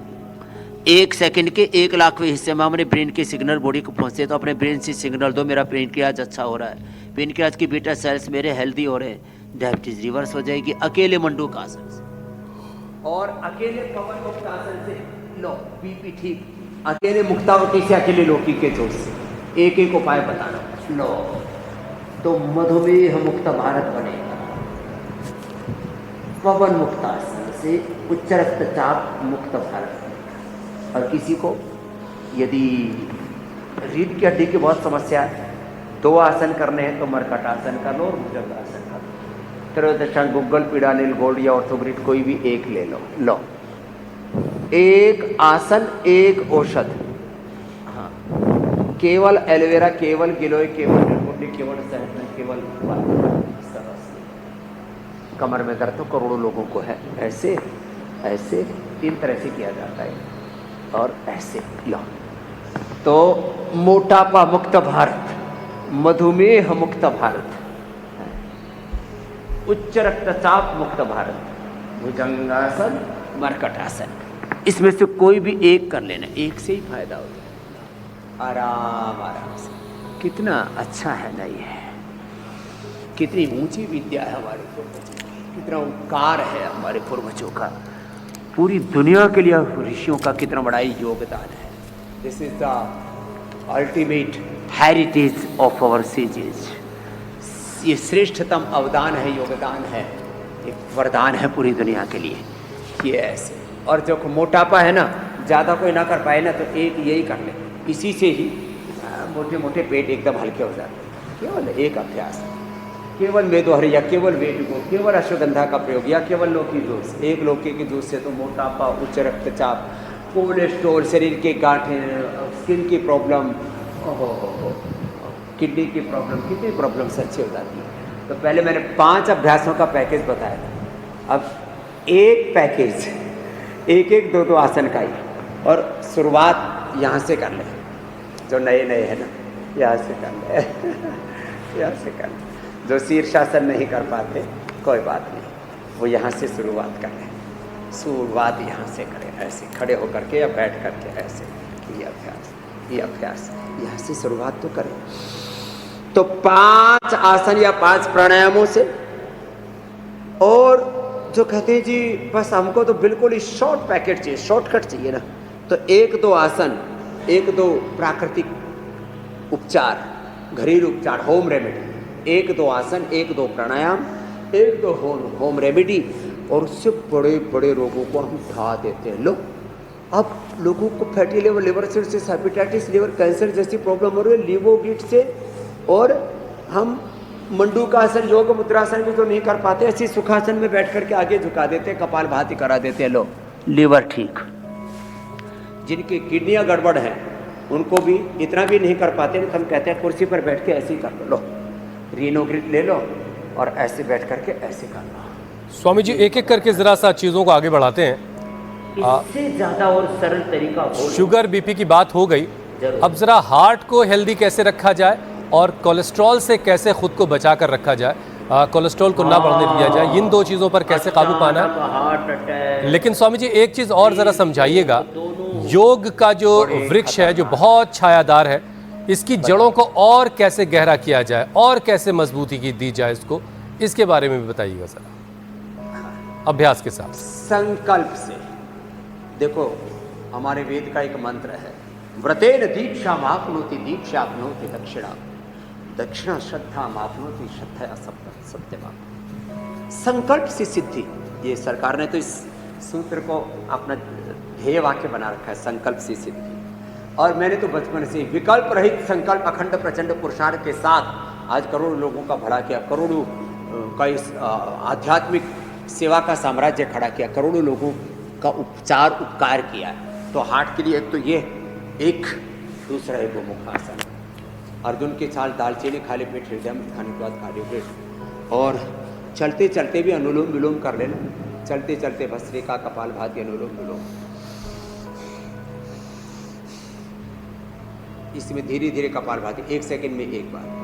1 सेकंड के 1 लाखवें हिस्से में हमारे ब्रेन के सिग्नल बॉडी को पहुंचते, तो अपने ब्रेन से सिग्नल दो, मेरा पेनक्रियाज अच्छा हो रहा है, पेनक्रियाज की बीटा सेल्स मेरे हेल्दी हो रहे हैं, डायबिटीज रिवर्स हो जाएगी अकेले मंडूक आसन से। और अकेले पवन मुक्त आसन से लो, बीपी ठीक, अकेले मुक्तावती से, अकेले लौकी के जोश से। एक एक उपाय बताना लो, तो मधुमेह मुक्त भारत बनेगा। पवन मुक्त आसन से उच्च रक्तचाप मुक्त भारत। और किसी को यदि रीढ़ की हड्डी की बहुत समस्या है, 2 आसन करने हैं तो मरकट आसन कर लो और भुजंगासन कर लो। त्रयोदशांग, गुग्गल, पीड़ा, नील, गोल्ड या ऑर्थोग्रिड कोई भी एक ले लो। एक आसन, एक औषध। हाँ, केवल एलोवेरा, केवल गिलोय, केवल निर्गुंडी, केवल सहजन, केवल कमर में दर्द तो करोड़ों लोगों को है। ऐसे ऐसे 3 तरह से किया जाता है। और ऐसे लो, तो मोटापा मुक्त भारत, मधुमेह मुक्त भारत, उच्च रक्तचाप मुक्त भारत, भुजंगासन, मरकटासन। इसमें से कोई भी एक कर लेना, एक से ही फायदा हो जाए। आराम आराम से। कितना अच्छा है ना ये, कितनी ऊंची विद्या है हमारे पूर्वजों की, कितना उपकार है हमारे पूर्वजों का, पूरी दुनिया के लिए ऋषियों का कितना बड़ा योगदान है। This is the ultimate heritage of our sages. ये श्रेष्ठतम अवदान है, योगदान है, एक वरदान है पूरी दुनिया के लिए। ये ऐसे। और जो मोटापा है ना, ज़्यादा कोई ना कर पाए ना, तो एक यही कर ले, इसी से ही मोटे मोटे पेट एकदम हल्के हो जाते हैं। केवल एक अभ्यास, केवल मेदोहरिया, केवल वेटगो, केवल अश्वगंधा का प्रयोग, या केवल लौकी जूस। एक लौकी के जूस से तो मोटापा, उच्च रक्तचाप, कोलेस्ट्रॉल, शरीर के गांठें, स्किन की प्रॉब्लम, किडनी की प्रॉब्लम, कितनी प्रॉब्लम्स अच्छी हो जाती है। तो पहले मैंने 5 अभ्यासों का पैकेज बताया था। अब एक पैकेज, एक एक 2 आसन का ही। और शुरुआत यहाँ से कर ले, जो नए है ना, यहाँ से कर ले यहाँ से कर ले। जो शीर्षासन नहीं कर पाते कोई बात नहीं, वो यहाँ से शुरुआत करें, शुरुआत यहाँ से करें, ऐसे खड़े होकर के या बैठ करके ऐसे, ये अभ्यास यहाँ से शुरुआत तो करें। तो 5 आसन या 5 प्राणायामों से, और जो कहते हैं जी बस हमको तो बिल्कुल ही शॉर्ट पैकेट चाहिए, शॉर्टकट चाहिए ना, तो 1-2 आसन, 1-2 प्राकृतिक उपचार, घरेलू उपचार, होम रेमेडी, 1-2 आसन, 1-2 प्राणायाम, 1-2 होम रेमेडी, और उससे बड़े बड़े रोगों को हम ढा देते हैं। लो, अब लोगों को fatty liver, liver cirrhosis, hepatitis, liver cancer जैसी प्रॉब्लम हो रही है लिवोगिट से, और हम मंडूकासन, योग मुद्रासन भी तो नहीं कर पाते, ऐसी सुखासन में बैठ करके आगे झुका देते हैं, कपालभाति करा देते हैं। लो, लीवर ठीक। जिनकी किडनियां गड़बड़ हैं उनको भी इतना भी नहीं कर पाते, तो हम कहते हैं कुर्सी पर बैठ के ऐसे ही कर लो, रीनोग्रिट ले लो और ऐसे बैठ करके ऐसे कर लो। स्वामी जी एक एक करके जरा सा चीजों को आगे बढ़ाते हैं। इससे ज्यादा और सरल तरीका हो, शुगर बीपी की बात हो गई, अब जरा हार्ट को हेल्दी कैसे रखा जाए और कोलेस्ट्रॉल से कैसे खुद को बचा कर रखा जाए, कोलेस्ट्रॉल को ना बढ़ने दिया जाए, इन 2 चीज़ों पर कैसे काबू पाना है। Heart attack. लेकिन स्वामी जी एक चीज़ और ज़रा समझाइएगा, योग का जो वृक्ष है जो बहुत छायादार है, इसकी जड़ों को और कैसे गहरा किया जाए और कैसे मजबूती की दी जाए, इसके बारे में भी बताइएगा ज़रा अभ्यास के साथ। संकल्प से देखो, हमारे वेद का एक मंत्र है, व्रतेन दीक्षा मापनोति दीक्षा आपनोति दक्षिणा, दक्षिणा श्रद्धा मापनोति श्रद्धया सत्यम। संकल्प से सिद्धि, ये सरकार ने तो इस सूत्र को अपना ध्येय वाक्य बना रखा है, संकल्प से सिद्धि। और मैंने तो बचपन से विकल्प रहित संकल्प अखंड प्रचंड पुरुषार्थ के साथ आज करोड़ों लोगों का भला किया, करोड़ों का इस आध्यात्मिक सेवा का साम्राज्य खड़ा किया, करोड़ों लोगों का उपकार किया। तो हार्ट के लिए एक तो ये, एक दूसरा है गोमुख आसन, अर्जुन की छाल दालचीनी खाली पेट हृदय में खाने के बाद खाली पेट, और चलते चलते भी अनुलोम विलोम कर लेना, चलते चलते भस्त्रिका कपालभाति अनुलोम विलोम। इसमें धीरे धीरे कपालभाति 1 सेकंड में 1 बार।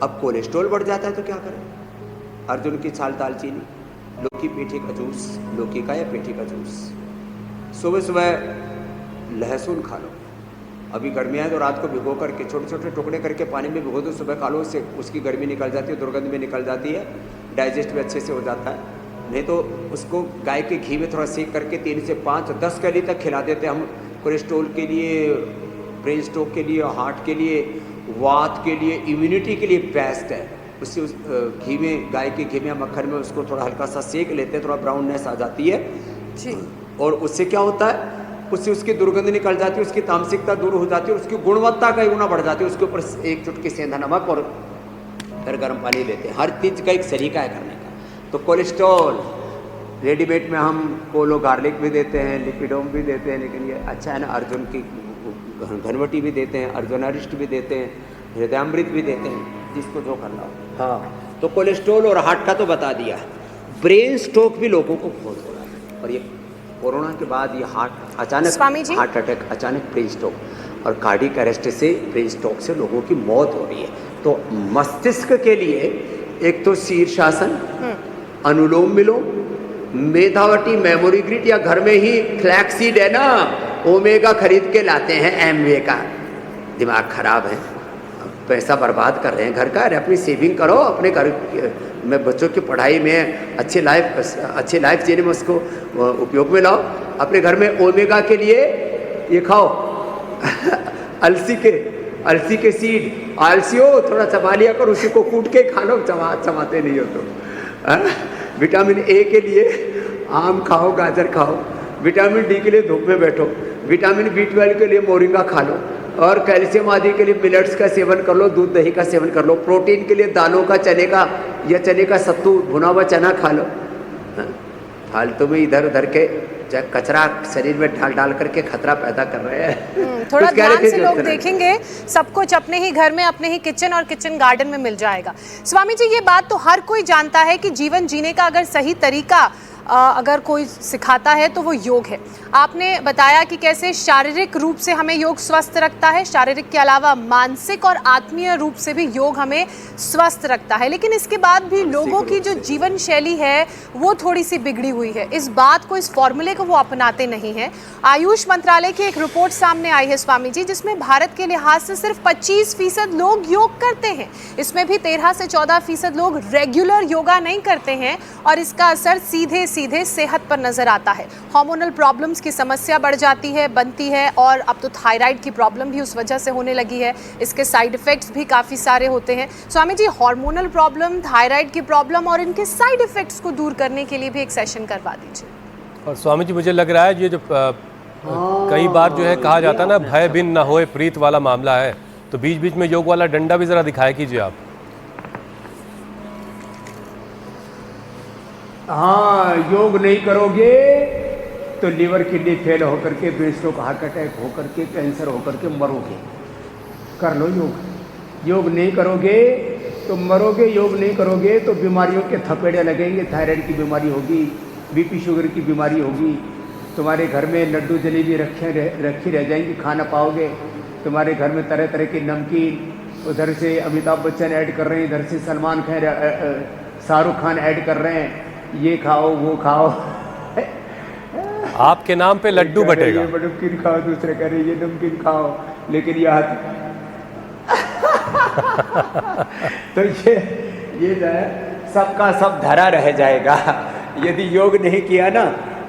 अब कोलेस्ट्रॉल बढ़ जाता है तो क्या करें? अर्जुन की छाल दालचीनी, लौकी पेठी का जूस, लौकी का या पेठी का जूस, सुबह सुबह लहसुन खा लो। अभी गर्मियाँ है तो रात को भिगो करके छोटे छोटे टुकड़े करके पानी में भिगो दो, सुबह खा लो, उससे उसकी गर्मी निकल जाती है, दुर्गंध में निकल जाती है, डाइजेस्ट भी अच्छे से हो जाता है। नहीं तो उसको गाय के घी में थोड़ा सेक करके 3 से 5 10 कली तक खिला देते हैं हम। कोलेस्ट्रोल के लिए, ब्रेन स्ट्रोक के लिए, हार्ट के लिए, वात के लिए, इम्यूनिटी के लिए बेस्ट है। उससे उस घी में, गाय के घी में या मक्खन में उसको थोड़ा हल्का सा सेक लेते हैं, थोड़ा ब्राउननेस आ जाती है जी। और उससे क्या होता है, उससे उसकी दुर्गंध निकल जाती है, उसकी तामसिकता दूर हो जाती है और उसकी गुणवत्ता कई गुना बढ़ जाती है। उसके ऊपर 1 चुटकी सेंधा नमक और फिर गर्म पानी लेते हैं। हर चीज़ का एक तरीका है करने का। तो कोलेस्ट्रॉल रेडीमेड में हम कोलो गार्लिक भी देते हैं, लिपिडोम भी देते हैं, लेकिन ये अच्छा है ना, अर्जुन की घनवटी भी देते हैं, अर्जुनारिष्ट भी देते हैं, हृदयामृत भी देते हैं, जिसको जो करना हो। हाँ, तो कोलेस्ट्रॉल और हार्ट का तो बता दिया। ब्रेन स्ट्रोक भी लोगों को बहुत हो रहा है, और ये कोरोना के बाद ये हार्ट अचानक, हार्ट अटैक, अचानक ब्रेन स्ट्रोक और कार्डियक अरेस्ट से, ब्रेन स्ट्रोक से लोगों की मौत हो रही है। तो मस्तिष्क के लिए एक तो शीर्षासन, अनुलोम विलोम, मेधावटी, मेमोरी ग्रिड, या घर में ही फ्लैक्सीड है ना, ओमेगा खरीद के लाते हैं एमवे का। दिमाग खराब है, पैसा बर्बाद कर रहे हैं घर का। अरे अपनी सेविंग करो, अपने घर में बच्चों की पढ़ाई में, अच्छे लाइफ जीने में उसको उपयोग में लाओ। अपने घर में ओमेगा के लिए ये खाओ अलसी के सीड, आलसी हो थोड़ा चबा लिया कर, उसी को कूट के खा लो, चबाते नहीं हो तो। विटामिन ए के लिए आम खाओ, गाजर खाओ, विटामिन डी के लिए धूप में बैठो, विटामिन B12 के लिए मोरिंगा खा लो, और कैल्शियम आदि के लिए मिलेट्स का सेवन कर लो, दूध दही का सेवन कर लो, प्रोटीन के लिए दालों का, चने का या चने का सत्तू भुना हुआ चना खा लो। फालतू में इधर उधर के कचरा शरीर में डाल करके खतरा पैदा कर रहे हैं। थोड़ा ध्यान से लोग देखेंगे, सब कुछ अपने ही घर में, अपने ही किचन और किचन गार्डन में मिल जाएगा। स्वामी जी, ये बात तो हर कोई जानता है कि जीवन जीने का अगर सही तरीका अगर कोई सिखाता है तो वो योग है। आपने बताया कि कैसे शारीरिक रूप से हमें योग स्वस्थ रखता है, शारीरिक के अलावा मानसिक और आत्मीय रूप से भी योग हमें स्वस्थ रखता है, लेकिन इसके बाद भी लोगों की जो जीवन शैली है वो थोड़ी सी बिगड़ी हुई है। इस बात को, इस फॉर्मूले को वो अपनाते नहीं हैं। आयुष मंत्रालय की एक रिपोर्ट सामने आई है स्वामी जी, जिसमें भारत के लिहाज से सिर्फ 25% लोग योग करते हैं। इसमें भी 13 से 14% लोग रेगुलर योगा नहीं करते हैं और इसका असर सीधे सीधे सेहत पर नजर आता है। हार्मोनल प्रॉब्लम्स की समस्या बढ़ जाती है, बनती है, और अब तो थायराइड की प्रॉब्लम भी उस वजह से होने लगी है। इसके साइड इफेक्ट्स भी काफ़ी सारे होते हैं। Swami ji, hormonal problem, thyroid की प्रॉब्लम और इनके साइड इफेक्ट्स को दूर करने के लिए भी एक सेशन करवा दीजिए। और स्वामी जी, मुझे लग रहा है ये जो कई बार जो है कहा जाता है ना, भय बिन न होए प्रीत वाला मामला है, तो बीच बीच में योग वाला डंडा भी जरा दिखाया कीजिए आप। हाँ, योग नहीं करोगे तो लीवर किडनी फेल होकर के, ब्रेन स्ट्रोक, हार्ट अटैक होकर के, कैंसर होकर के मरोगे। कर लो योग। योग नहीं करोगे तो मरोगे, योग नहीं करोगे तो बीमारियों के थपेड़े लगेंगे। थायराइड की बीमारी होगी, बीपी शुगर की बीमारी होगी, तुम्हारे घर में लड्डू जलेबी रखी रह जाएंगी, खा ना पाओगे। तुम्हारे घर में तरह तरह की नमकीन, उधर से अमिताभ बच्चन ऐड कर रहे हैं, इधर से सलमान खान, शाहरुख खान ऐड कर रहे हैं, ये खाओ वो खाओ। आपके नाम पे लड्डू बटेगा। ये नमकीन खाओ, दूसरे कह रहे ये नमकीन खाओ, लेकिन ये तो ये जो है सबका सब धरा रह जाएगा। यदि योग नहीं किया ना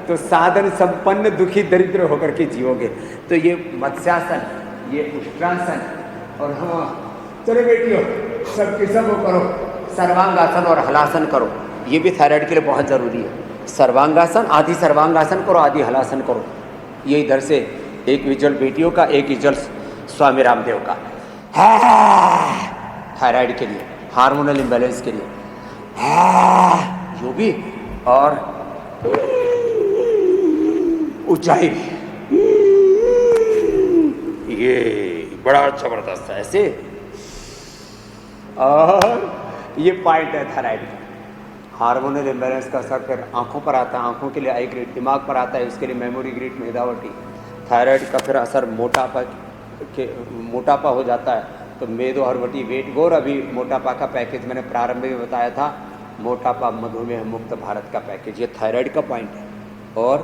तो साधन संपन्न दुखी दरिद्र होकर के जियोगे। तो ये मत्स्यासन, ये उष्ट्रासन, और हाँ चलो बेटियों सबके सब करो, सर्वांगासन और हलासन करो। ये भी थायराइड के लिए बहुत ज़रूरी है। सर्वांगासन, आधी सर्वांगासन करो, आधी हलासन करो। ये इधर से एक विजुअल बेटियों का, एक विजुअल स्वामी रामदेव का। थायराइड के लिए, हार्मोनल इम्बैलेंस के लिए यो भी, और ऊंचाई भी। ये बड़ा जबरदस्त है ऐसे। और ये पॉइंट है थायराइड का। हार्मोनल इम्बैलेंस का असर फिर आंखों पर आता है, आंखों के लिए आई ग्रेड, दिमाग पर आता है, उसके लिए मेमोरी ग्रेड, मेदावटी। थायराइड का फिर असर मोटापा हो जाता है, तो मेदो हरवटी, वेट गोर। अभी मोटापा का पैकेज मैंने प्रारंभ में बताया था, मोटापा मधुमेह मुक्त भारत का पैकेज, ये थायराइड का पॉइंट है। और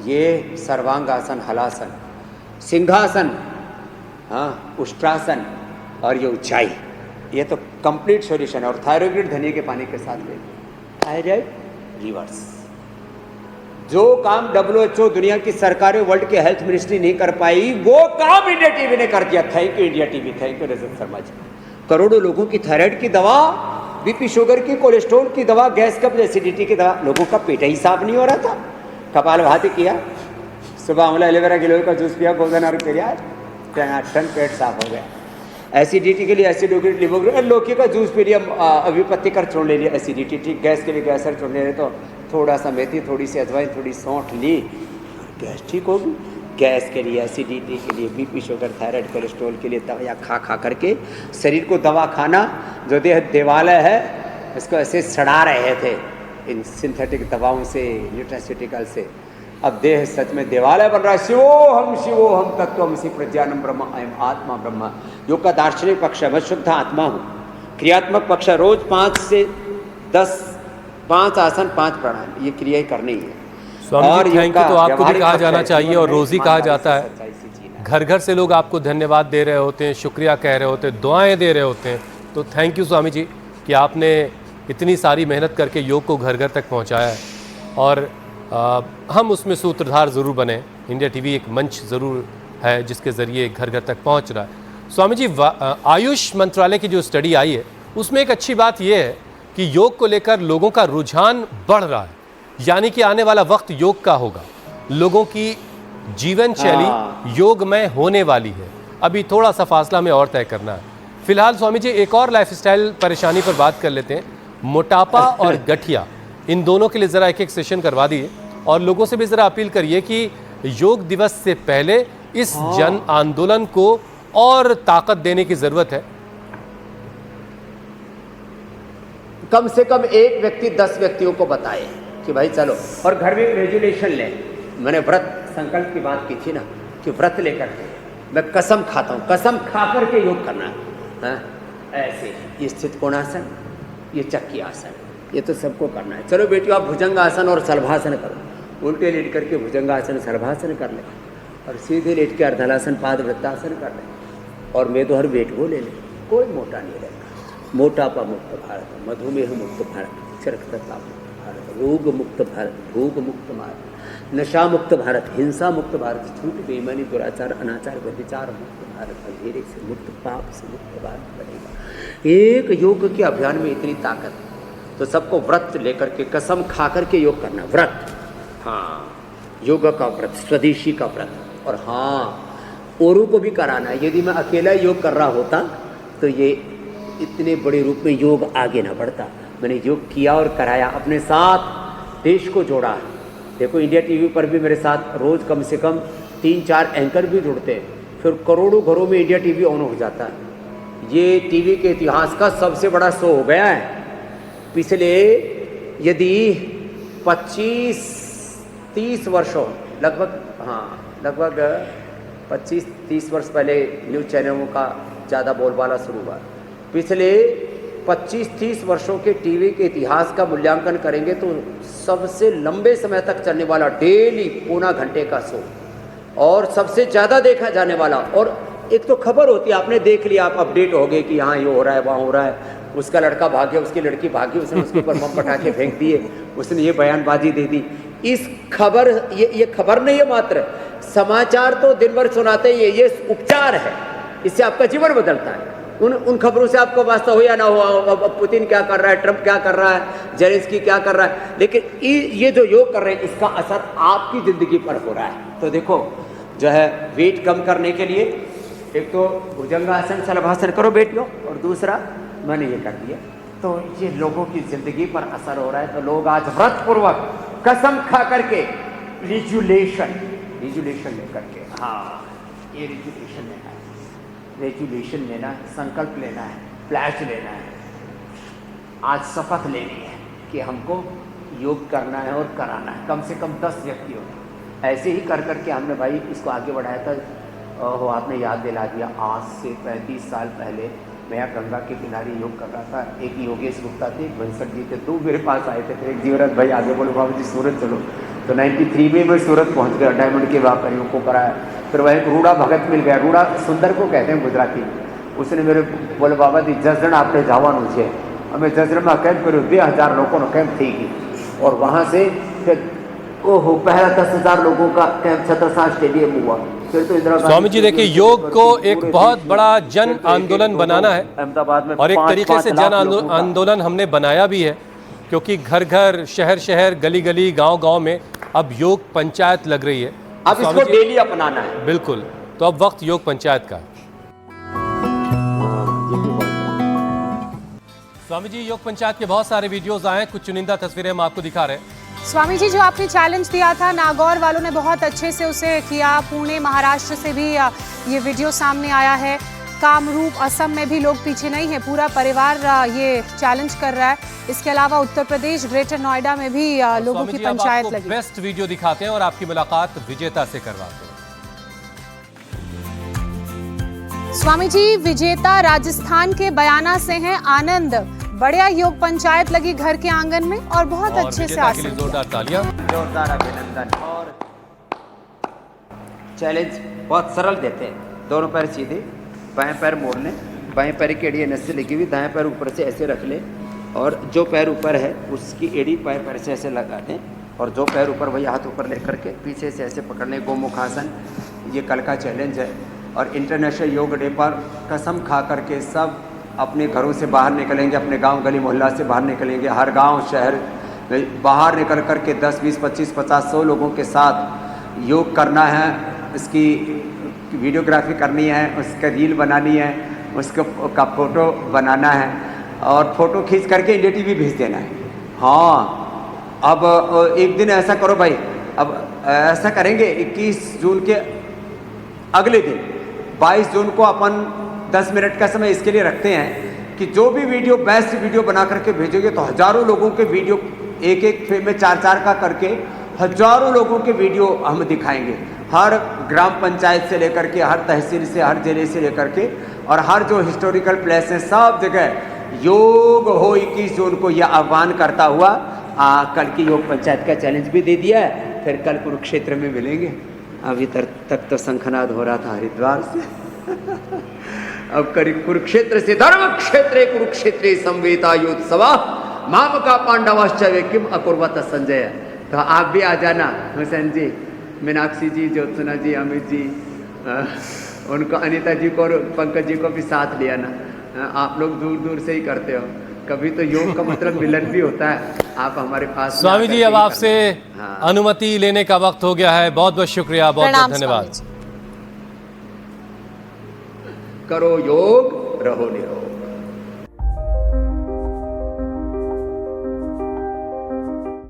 ये सर्वांगासन, हलासन, सिंहासन, हाँ उष्ट्रासन, और ये ऊंचाई, ये तो कंप्लीट सॉल्यूशन है। और थायराइड धनिया के पानी के साथ ले, थायराइड रिवर्स। जो काम WHO, दुनिया की सरकारें, वर्ल्ड की हेल्थ मिनिस्ट्री नहीं कर पाई, वो काम इंडिया टीवी ने कर दिया। Thank you India TV, thank you Rajat Sharma ji. करोड़ों लोगों की थायराइड की दवा, बीपी शुगर की, कोलेस्ट्रॉल की दवा, गैस कब्ज, एसिडिटी की दवा। लोगों का पेट ही साफ नहीं हो रहा था। कपालभाति किया, सुबह आंवला एलोवेरा गिलोय का जूस पिया, गोल्डन आवर पिया, टन पेट साफ हो गया। एसिडिटी के लिए एसिडोग्रेट, लिवोग्रेट, लौकी का जूस पी लिया, अभिपत्ति कर चूर्ण ले लिया, एसिडिटी ठीक। गैस के लिए गैसर चूर्ण ले रहे तो थोड़ा सा मेथी, थोड़ी सी अजवाइन, थोड़ी सौंठ ली, गैस ठीक होगी। गैस के लिए, एसिडिटी के लिए, बीपी शुगर, थायराइड, कोलेस्ट्रॉल के लिए दवाइयाँ खा करके शरीर को दवा खाना, जो देह देवालय है इसको ऐसे सड़ा रहे थे इन सिंथेटिक दवाओं से, न्यूट्रास्यूटिकल से। अब देह सच में देवालय बन रहा है। शिवोहम तत्वमसि प्रज्ञानम ब्रह्म अयम आत्मा ब्रह्म। योग का दार्शनिक पक्ष है, मैं शुद्ध आत्मा हूँ। क्रियात्मक पक्ष है, रोज 5 से 10, 5 आसन, 5 प्राणायाम, ये क्रिया करनी है। Swami ji thank you. तो आपको भी कहा जाना चाहिए, और रोज ही कहा जाता है। घर घर से लोग आपको धन्यवाद दे रहे होते हैं, शुक्रिया कह रहे होते हैं, दुआएं दे रहे होते हैं। तो थैंक यू स्वामी जी कि आपने इतनी सारी मेहनत करके योग को घर घर तक पहुँचाया है, और हम उसमें सूत्रधार ज़रूर बने। इंडिया टीवी एक मंच ज़रूर है जिसके ज़रिए घर घर तक पहुंच रहा है। स्वामी जी, आयुष मंत्रालय की जो स्टडी आई है उसमें एक अच्छी बात यह है कि योग को लेकर लोगों का रुझान बढ़ रहा है, यानी कि आने वाला वक्त योग का होगा। लोगों की जीवन शैली योगमय होने वाली है। अभी थोड़ा सा फासला हमें और तय करना है। फिलहाल स्वामी जी एक और लाइफस्टाइल परेशानी पर बात कर लेते हैं, मोटापा और गठिया। इन दोनों के लिए ज़रा एक एक सेशन करवा दिए, और लोगों से भी ज़रा अपील करिए कि योग दिवस से पहले इस जन आंदोलन को और ताकत देने की ज़रूरत है। कम से कम एक व्यक्ति 10 व्यक्तियों को बताए कि भाई चलो, और घर में रेजुलेशन ले। मैंने व्रत संकल्प की बात की थी ना, कि व्रत लेकर के मैं कसम खाता हूँ, कसम खा करके योग करना है। ऐसे ये स्थित कोणासन, ये चक्की आसन, ये तो सबको करना है। चलो बेटियों, आप भुजंगासन और सलभासन करो। उल्टे लेट करके भुजंगासन सलभासन कर ले, और सीधे लेट के अर्धलासन पाद वृत्तासन कर ले, और मैं तो हर वेट को ले ले। कोई मोटा नहीं रहेगा। मोटापा मुक्त भारत, मधुमेह मुक्त भारत, उच्च रक्तचाप मुक्त भारत, रोग मुक्त भारत, भोग मुक्त भारत, नशा मुक्त भारत, हिंसा मुक्त भारत, झूठ बेईमानी दुराचार अनाचार व्यभिचार मुक्त भारत, अंधेरे से मुक्त, पाप से मुक्त भारत बनेगा। एक योग के अभियान में इतनी ताकत, तो सबको व्रत लेकर के कसम खा करके योग करना। व्रत, हाँ, योग का व्रत, स्वदेशी का व्रत। और हाँ, औरों को भी कराना है। यदि मैं अकेला योग कर रहा होता तो ये इतने बड़े रूप में योग आगे ना बढ़ता। मैंने योग किया और कराया, अपने साथ देश को जोड़ा। देखो, इंडिया टीवी पर भी मेरे साथ रोज़ कम से कम 3-4 एंकर भी जुड़ते हैं, फिर करोड़ों घरों में इंडिया टीवी ऑन हो जाता है। ये टीवी के इतिहास का सबसे बड़ा शो हो गया है। पिछले यदि 25-30 वर्षों, लगभग 25-30 वर्ष पहले न्यूज़ चैनलों का ज़्यादा बोलबाला शुरू हुआ। पिछले 25-30 वर्षों के टीवी के इतिहास का मूल्यांकन करेंगे तो सबसे लंबे समय तक चलने वाला, डेली पौना घंटे का शो, और सबसे ज़्यादा देखा जाने वाला। और एक तो खबर होती है, आपने देख लिया, आप अपडेट हो गए कि यहाँ ये हो रहा है, वहाँ हो रहा है, उसका लड़का भाग गया, उसकी लड़की भागी, उसने उसके ऊपर बम पटाखे फेंक दिए, उसने ये बयानबाजी दे दी। इस खबर, ये खबर नहीं है मात्र, समाचार तो दिन भर सुनाते ही है, ये उपचार है। इससे आपका जीवन बदलता है। उन खबरों से आपको वास्ता हो या ना हो, पुतिन क्या कर रहा है, ट्रंप क्या कर रहा है, जेलेंस्की क्या कर रहा है, लेकिन ये जो योग कर रहे हैं, इसका असर आपकी ज़िंदगी पर हो रहा है। तो देखो, जो है वेट कम करने के लिए एक तो भुजंगासन सलभासन करो बेटियों, और दूसरा मैंने ये कर दिया, तो ये लोगों की ज़िंदगी पर असर हो रहा है। तो लोग आज व्रत पूर्वक कसम खा करके रेजुलेशन लेकर के, हाँ, ये रेजुलेशन लेना है, रेजुलेशन लेना है, संकल्प लेना है, प्लेज लेना है, आज शपथ लेनी है कि हमको योग करना है और कराना है। कम से कम 10 व्यक्तियों ने ऐसे ही कर करके हमने भाई इसको आगे बढ़ाया था। आपने याद दिला दिया, आज से 35 साल पहले मैं यहाँ गंगा के किनारे योग कर रहा था। एक योगेश गुप्ता थे, एक वंशक जी थे, 2 मेरे पास आए थे। फिर एक जीवराज भाई आगे बोले, बाबू जी सूरत चलो। तो 93 में मैं सूरत पहुँच गया, डायमंड के व्यापारियों को कराया। फिर वह एक रूड़ा भगत मिल गया, रूड़ा सुंदर को कहते हैं गुजराती। उसने मेरे बोले, बाबा जी जसदण आपने જવાનું છે। અમે જસદણમાં કેમ્પ કર્યો, 2000 લોકોનો કેમ્પ થઈ ગઈ। और वहाँ से फिर ओहो, पहला 10,000 लोगों का कैंप छत्रसाल स्टेडियम हुआ। फिर तो इंदिरा स्वामी जी देखिए, योग को एक बहुत बड़ा जन आंदोलन बनाना है, अहमदाबाद में, और एक तरीके से जन आंदोलन हमने बनाया भी है, क्योंकि घर घर, शहर शहर, गली गली, गांव गांव में अब योग पंचायत लग रही है। अब इसको डेली अपनाना है। बिल्कुल, तो अब वक्त योग पंचायत का है। स्वामी जी, योग पंचायत के बहुत सारे वीडियोस आए हैं, कुछ चुनिंदा तस्वीरें हम आपको दिखा रहे हैं। स्वामी जी, जो आपने चैलेंज दिया था, नागौर वालों ने बहुत अच्छे से उसे किया। पुणे, महाराष्ट्र से भी ये वीडियो सामने आया है। कामरूप, असम में भी लोग पीछे नहीं है, पूरा परिवार ये चैलेंज कर रहा है। इसके अलावा उत्तर प्रदेश, ग्रेटर नोएडा में भी लोगों की पंचायत लगी। बेस्ट वीडियो दिखाते हैं और आपकी मुलाकात विजेता से करवाते हैं। स्वामी जी, विजेता राजस्थान के बयाना से हैं आनंद। बढ़िया योग पंचायत लगी घर के आंगन में, और बहुत अच्छे से आसन किया। जोरदार तालियां, जोरदार अभिनंदन। और चैलेंज बहुत सरल देते हैं। दोनों पैर सीधे, बाएं पैर मोड़ लें, बाएं पैर की एड़ी नस से लगी हुई, दाएं पैर ऊपर से ऐसे रख लें, और जो पैर ऊपर है उसकी एड़ी बाएं पैर से ऐसे लगा दें, और जो पैर ऊपर वही हाथ ऊपर लेकर के पीछे से ऐसे पकड़ लें, गोमुखासन। ये कल का चैलेंज है, और इंटरनेशनल योग डे पर कसम खा करके सब अपने घरों से बाहर निकलेंगे, अपने गांव गली मोहल्ला से बाहर निकलेंगे, हर गांव शहर बाहर निकल कर के 10, 20, 25, 50, 100 लोगों के साथ योग करना है। इसकी वीडियोग्राफी करनी है, उसका रील बनानी है, उसका फ़ोटो बनाना है, और फ़ोटो खींच करके इंडिया टीवी भेज देना है। हाँ, अब एक दिन ऐसा करो भाई, अब ऐसा करेंगे 21 जून के अगले दिन 22 जून को अपन 10 मिनट का समय इसके लिए रखते हैं कि जो भी वीडियो, बेस्ट वीडियो बना करके भेजोगे तो हज़ारों लोगों के वीडियो एक एक फ्रेम में 4-4 का करके हजारों लोगों के वीडियो हम दिखाएंगे, हर ग्राम पंचायत से लेकर के, हर तहसील से, हर जिले से लेकर के, और हर जो हिस्टोरिकल प्लेस है सब जगह योग हो 21 जून को यह आह्वान करता हुआ कल की योग पंचायत का चैलेंज भी दे दिया है। फिर कल कुरुक्षेत्र में मिलेंगे। अभी तक तो शंखनाद हो रहा था हरिद्वार से अब करीब कुरुक्षेत्र से धर्म क्षेत्रे कुरुक्षेत्रे संवेता योत्सवा माम का पांडवाश्चर्य किम अकुर्वत संजय। तो आप भी आ जाना, हुसैन जी, मीनाक्षी जी, ज्योत्सना जी, अमित जी, उनको, अनीता जी को और पंकज जी को भी साथ लिया ना। आप लोग दूर दूर से ही करते हो, कभी तो योग का मतलब मिलन भी होता है। आप हमारे पास स्वामी जी, अब आपसे अनुमति लेने का वक्त हो गया है। बहुत बहुत शुक्रिया, बहुत बहुत धन्यवाद। करो योग, रहो निरोग।